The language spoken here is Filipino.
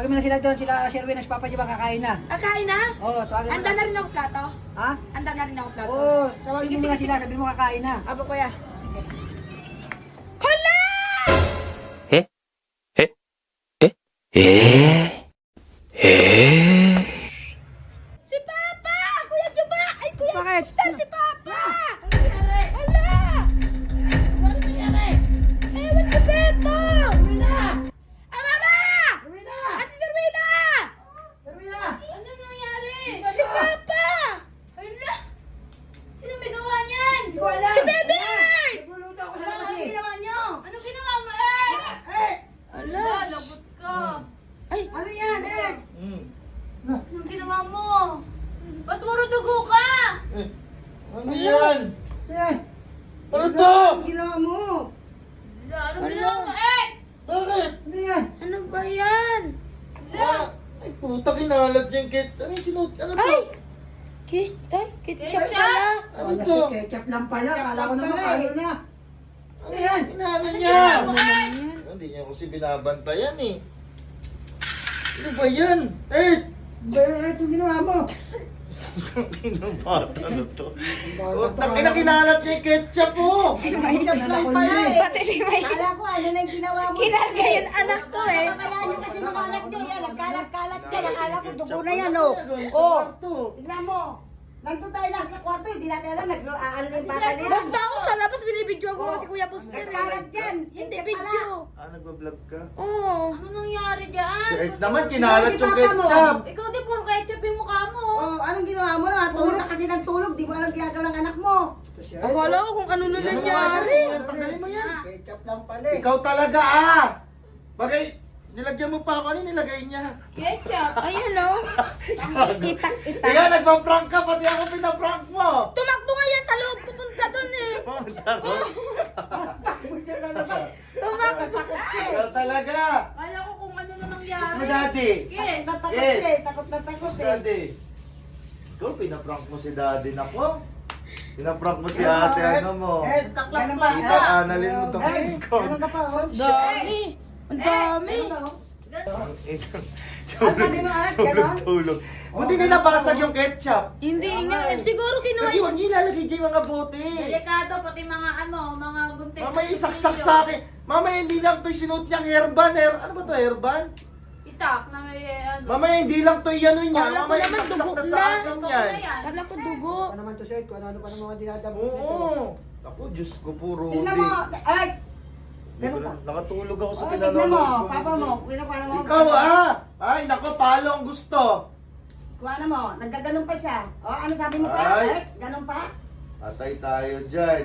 Tawagin mo na sila doon, sila Sherwin at Papa Jibang kakain na. Kain na? Oo, tawagin mo Anda na. na rin ako plato. Ha? Anda na rin ako plato. Oo, tawagin Sige, mo muna sige, sila, sabi mo kakain na. Aba, kuya. Hala! Si Papa! Kuya Juba! Ay, Kuya Bakit? Buster, si Papa! Hala! Ano nangyari? Ewan ko beto! Sherwina! Ah, Mama! Sherwina! At si Serwina! Sherwina! Ano nangyari? Ano? Si Papa! Hala! Sino may gawa niyan? Hindi ko alam. Si Bebert! Nagluluto ako sa labas eh. niyo? Ano ginawa mo, eh? Eh! Hala! Labot ka! Ay! Ano yan eh? Na, Anong ginawa mo? Ba't puro dugo ka? Ano yan? yan. Ano to? Ang ginawa mo? Hala, anong ginawa mo, eh? Bakit? Ano yan? Ano ba yan? Ah, ay puta, kinalat niya yung kit. Ano yung sinut? Ano to? Ketchup pala. Ano Wala to? si ketchup lang pala. Akala ko naman ano na. Ano yan? Inaano niya? Ano yan? Hindi niya kasi binabantayan eh. Ano ba yan? Earth! Bakit yung ginawa mo? Kinabata na to. Bata Puta, kinakinalat niya yung ketchup oh! Si Ketchup lang pala eh. Pati si May. Kala ko ano na yung ginawa mo. Kinarga yung anak ko eh. Kaya nyo kasi mga anak nyo yan. Nagkalat-kalat yan. Akala ko dugo na yan, Ketchup oh. lang yan, sa Oh. kwarto. Tignan mo. Nandun tayo lang sa kwarto. Hindi natin alam. Nag-ano na yung bata na yan. Basta ako sa labas, binibidyo ako si Kuya Buster. Nagkalat yan. Hindi, Hindi video. Ah, nagbablog ka? Oo. Ano nangyari dyan? Si Earth naman, kinalat Si yung Papa mo. ketchup! Ikaw din, puro ketchup yung mukha mo. Oh, anong ginawa mo? Natulog ka kasi ng tulog. Di mo alam ginagawa ng anak mo. Akala ko kung ano na Yan, nangyari. yan, tanggalin mo yan! Ketchup lang pala eh. Ikaw talaga ah! Bagay, nilagyan mo pa ako, ano nilagay niya? Ketchup? Ayan o. Itak. Ikaw, nagpa-prank ka, pati ako pinaprank mo! Tumakbo nga yan sa loob, pupunta doon eh. Takbo siya na naman. Tumakbo. Ikaw talaga! Akala ko kung ano na Kiss mo nangyari. daddy! Yes. Takot Yes. siya eh. Takot na takot Kiss eh. daddy! Ikaw, pinaprank mo si daddy na ko. Pinaprank mo si ate, ano mo. Eh, Taklak ganun pa. ba? Kita, analin mo itong Eh, ko. Ganun ka pa, oh. Saan siya? Dami. Ang dami. Ano ba, oh? Tulog, sabi mo, Art? Ganon? tulog. Buti nilabasag yung ketchup. Hindi nga. Siguro kinuha. Kasi huwag niyo ilalagay dyan yung mga bote. Delikado, pati mga ano, mga gunting. Mamaya isaksak sa akin. Mamaya hindi lang to sinuot niyang hairband. Ano ba to, hairband? Itak na may ano. Mamaya hindi lang to yan niya. Kala ko Mamaya naman isaksak dugo na sa na. akin Ikaw yan. na yan. Kala ko dugo. Ano naman to sir? Kung ano pa naman dinadabot nito. Oo. Ako, Diyos ko, puro Tignan mo. Ay! Ganun ka. Nakatulog ako sa Oh, tignan mo. pinanonood ko. Papa mo. Kinakuha mo. Ikaw Ay, nako, palo ang gusto. Kuha na mo. Nagkaganon pa siya. O, ano sabi mo pa? Ay. Art? Ganon pa? Patay tayo dyan.